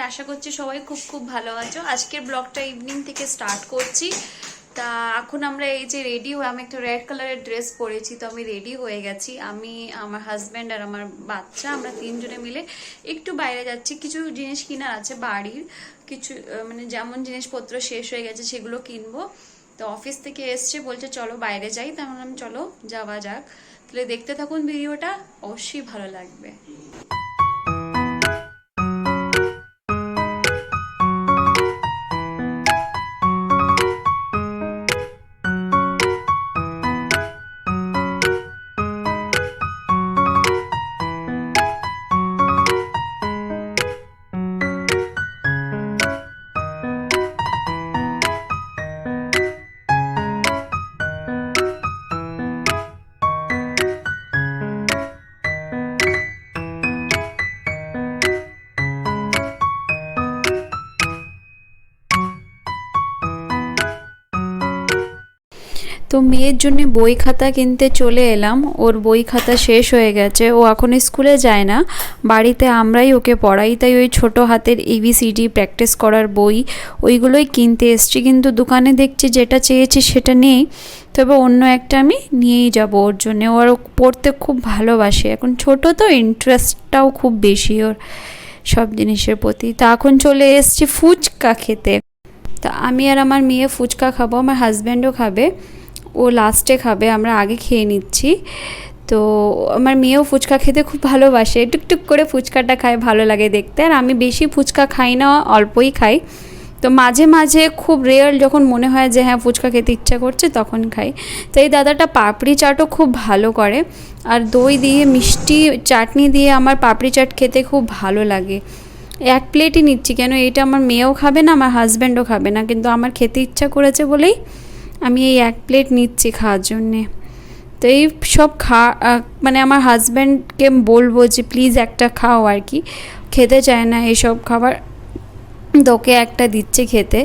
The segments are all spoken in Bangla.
আশা করছি সবাই খুব খুব ভালো আছো। আজকের ব্লগটা ইভিনিং থেকে স্টার্ট করছি। তা এখন আমরা এই যে রেডি হয়ে, আমি একটা রেড কালারের ড্রেস পরেছি, তো আমি রেডি হয়ে গেছি। আমি, আমার হাজব্যান্ড আর আমার বাচ্চা, আমরা তিনজনে মিলে একটু বাইরে যাচ্ছি। কিছু জিনিস কেনার আছে বাড়ির, কিছু মানে যেমন জিনিসপত্র শেষ হয়ে গেছে সেগুলো কিনবো। তো অফিস থেকে এসছে, বলছে চলো বাইরে যাই, তার মানে চলো যাওয়া যাক। তাহলে দেখতে থাকুন ভিডিওটা, অবশ্যই ভালো লাগবে। তো মেয়ের জন্য বই খাতা কিনতে চলে এলাম। ওর বই খাতা শেষ হয়ে গেছে, ও এখন স্কুলে যায় না, বাড়িতে আমরাই ওকে পড়াই। তাই ওই ছোট হাতের ABCD প্র্যাকটিস করার বই ওইগুলোই কিনতে এসছি। কিন্তু দোকানে দেখছি যেটা চেয়েছি সেটা নেই, তবে অন্য একটা আমি নিয়েই যাব ওর জন্য। ওর পড়তে খুব ভালোবাসে, এখন ছোট তো, ইন্টারেস্টটাও খুব বেশি ওর সব জিনিসের প্রতি। তা এখন চলে এসছি ফুচকা খেতে। তা আমি আর আমার মেয়ে ফুচকা খাবো, আমার হাজব্যান্ডও খাবে, ও লাস্টে খাবে, আমরা আগে খেয়ে নিচ্ছি। তো আমার মেয়েও ফুচকা খেতে খুব ভালোবাসে, টুকটুক করে ফুচকাটা খায়, ভালো লাগে দেখতে। আর আমি বেশি ফুচকা খাই না, অল্পই খাই। তো মাঝে মাঝে খুব রেয়ার যখন মনে হয় যে হ্যাঁ ফুচকা খেতে ইচ্ছা করছে তখন খাই। তো এই দাদাটা পাপড়ি চাটও খুব ভালো করে, আর দই দিয়ে মিষ্টি চাটনি দিয়ে আমার পাপড়ি চাট খেতে খুব ভালো লাগে। এক প্লেটই নিচ্ছি, কেন এটা আমার মেয়েও খাবে না, আমার হাজব্যান্ডও খাবে না, কিন্তু আমার খেতে ইচ্ছা করেছে বলেই আমি এই এক প্লেট নিচ্ছি খাওয়ার জন্যে। তো এই সব মানে আমার হাজব্যান্ডকে বলবো যে প্লিজ একটা খাও, আর কি খেতে চায় না এইসব খাবার, তোকে একটা দিচ্ছে খেতে।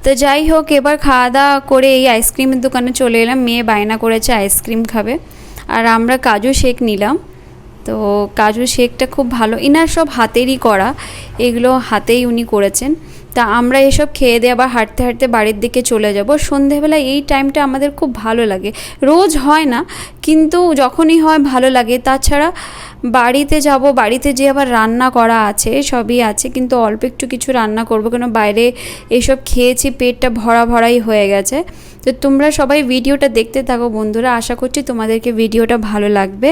তো যাই হোক, এবার খাওয়া দাওয়া করে এই আইসক্রিমের দোকানে চলে এলাম। মেয়ে বায়না করেছে আইসক্রিম খাবে, আর আমরা কাজু শেক নিলাম। তো কাজু শেকটা খুব ভালো, ইনার সব হাতেরই করা, এগুলো হাতেই উনি করেছেন। তা আমরা এসব খেয়ে দিয়ে আবার হাঁটতে হাঁটতে বাড়ির দিকে চলে যাব। সন্ধেবেলা এই টাইমটা আমাদের খুব ভালো লাগে, রোজ হয় না কিন্তু যখনই হয় ভালো লাগে। তাছাড়া বাড়িতে যাব, বাড়িতে যে আবার রান্না করা আছে, সবই আছে, কিন্তু অল্প একটু কিছু রান্না করব, কেন বাইরে এইসব খেয়েছি, পেটটা ভরা ভরাই হয়ে গেছে। তো তোমরা সবাই ভিডিওটা দেখতে থাকো বন্ধুরা, আশা করছি তোমাদেরকে ভিডিওটা ভালো লাগবে।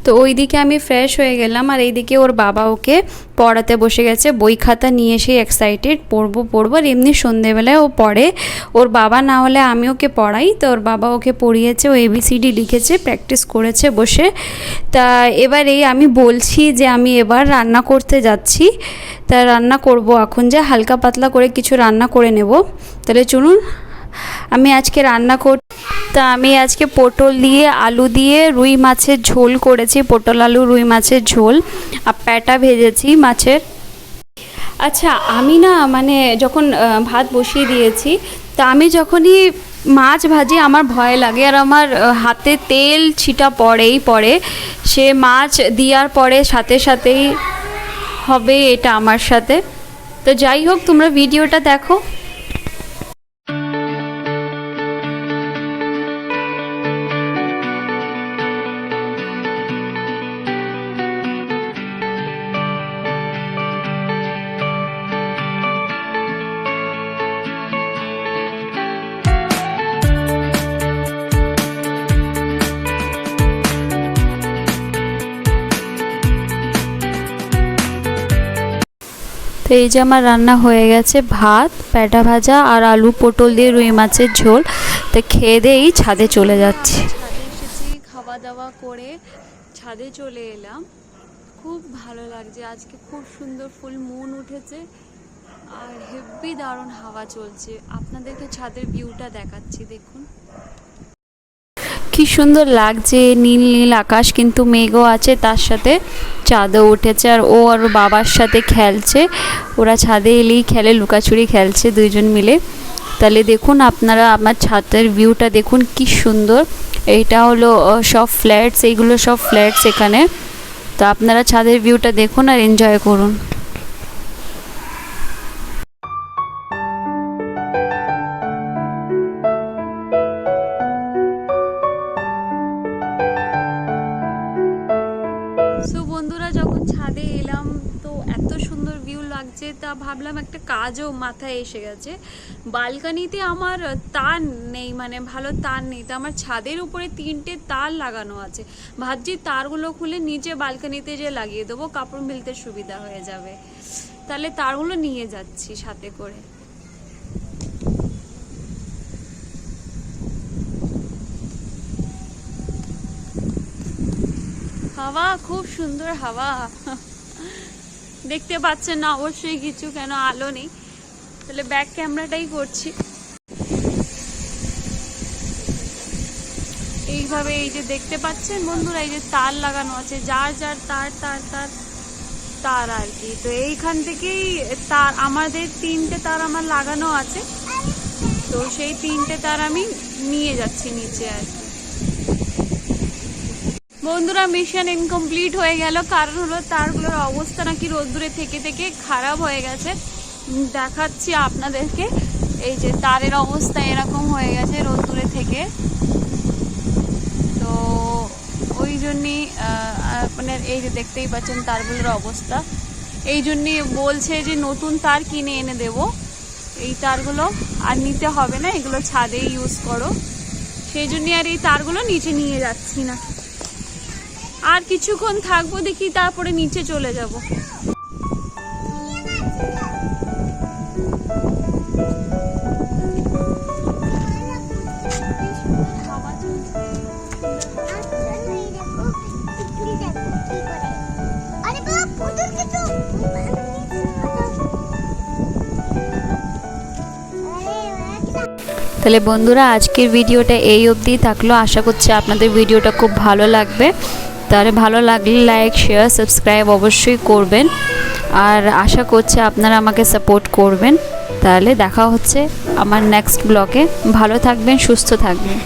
তো ওইদিকে আমি ফ্রেশ হয়ে গেলাম, আর এইদিকে ওর বাবা ওকে পড়াতে বসে গেছে। বই খাতা নিয়ে এসে এক্সাইটেড, পড়বো। আর এমনি সন্ধেবেলায় ও পড়ে, ওর বাবা না হলে আমি ওকে পড়াই। তো ওর বাবা ওকে পড়িয়েছে, ও ABCD লিখেছে, প্র্যাকটিস করেছে বসে। তা এবার এই আমি বলছি যে আমি এবার রান্না করতে যাচ্ছি। তা রান্না করব এখন, যে হালকা পাতলা করে কিছু রান্না করে নেব। তাহলে চলুন, আমি আজকে রান্না তা আমি আজকে পটল দিয়ে আলু দিয়ে রুই মাছের ঝোল করেছি, পটল আলু রুই মাছের ঝোল, আর প্যাটা ভেজেছি মাছের। আচ্ছা, আমি না মানে যখন ভাত বসিয়ে দিয়েছি, তা আমি যখনই মাছ ভাজি আমার ভয় লাগে, আর আমার হাতে তেল ছিটা পড়ে, সে মাছ দেওয়ার পরে সাথে সাথেই হবে এটা আমার সাথে। তো যাই হোক, তোমরা ভিডিওটা দেখো। এই যে আমার রান্না হয়ে গেছে, ভাত, প্যাটা ভাজা আর আলু পটল দিয়ে রুই মাছের ঝোল। তো খেয়ে দিয়েই ছাদে চলে যাচ্ছি। ছাদে এসেছি, খাওয়া দাওয়া করে ছাদে চলে এলাম। খুব ভালো লাগছে, আজকে খুব সুন্দর ফুল মুন উঠেছে আর হেব্বি দারুণ হাওয়া চলছে। আপনাদেরকে ছাদের ভিউটা দেখাচ্ছি, দেখুন কি সুন্দর লাগছে। নীল নীল আকাশ, কিন্তু মেঘও আছে, তার সাথে চাঁদও উঠেছে। আর ও আর বাবার সাথে খেলছে, ওরা ছাদে এলেই খেলে, লুকাচুরি খেলছে দুইজন মিলে। তাহলে দেখুন আপনারা আমার ছাদের ভিউটা দেখুন কি সুন্দর। এইটা হলো সব ফ্ল্যাটস, এইগুলো সব ফ্ল্যাটস এখানে। তো আপনারা ছাদের ভিউটা দেখুন আর এনজয় করুন। সো বন্ধুরা, যখন ছাদে এলাম তো এত সুন্দর ভিউ লাগছে, তা ভাবলাম একটা কাজও মাথায় এসে গেছে। বালকানিতে আমার তার নেই, মানে ভালো তার নেই, তো আমার ছাদের উপরে 3টে তার লাগানো আছে। ভাবছি তারগুলো খুলে নিচে বালকানিতে যে লাগিয়ে দেবো, কাপড় মেলতে সুবিধা হয়ে যাবে। তাহলে তারগুলো নিয়ে যাচ্ছি সাথে করে। হাওয়া, খুব সুন্দর হাওয়া দেখতে পাচ্ছেন না অবশ্যই কিছু, কেন আলো নেই। তাহলে ব্যাক ক্যামেরাটাই করছি। এইভাবে এই যে দেখতে পাচ্ছেন বন্ধুরা, এই যে তার লাগানো আছে, যার যার তার তার তার তার আর কি। তো এইখান থেকেই তার, আমাদের 3টে তার আমার লাগানো আছে, তো সেই 3টে তার আমি নিয়ে যাচ্ছি নিচে আর কি। বন্ধুরা, মিশন ইনকমপ্লিট হয়ে গেল, কারণ হলো তারগুলোর অবস্থা নাকি রোদ্দুরে থেকে থেকে খারাপ হয়ে গেছে। দেখাচ্ছি আপনাদেরকে, এই যে তারের অবস্থা এরকম হয়ে গেছে রোদ্দুরে থেকে। তো ওই জন্যই মানে এই যে দেখতেই পাচ্ছেন তারগুলোর অবস্থা। এই জন্যই বলছে যে নতুন তার কিনে এনে দেব। এই তারগুলো আর নিতে হবে না, এগুলো ছাদেই ইউজ করো, সেই জন্যই আর এই তারগুলো নিচে নিয়ে যাচ্ছি না। আর কিছুক্ষণ থাকবো দেখি, তারপরে নিচে চলে যাব। তাহলে বন্ধুরা, আজকের ভিডিওটা এই অবধি থাকলো। আশা করছি আপনাদের ভিডিওটা খুব ভালো লাগবে। তাহলে ভালো লাগলে লাইক, শেয়ার, সাবস্ক্রাইব অবশ্যই করবেন। আর আশা করছি আপনারা আমাকে সাপোর্ট করবেন। তাহলে দেখা হচ্ছে আমার নেক্সট ব্লগে। ভালো থাকবেন, সুস্থ থাকবেন।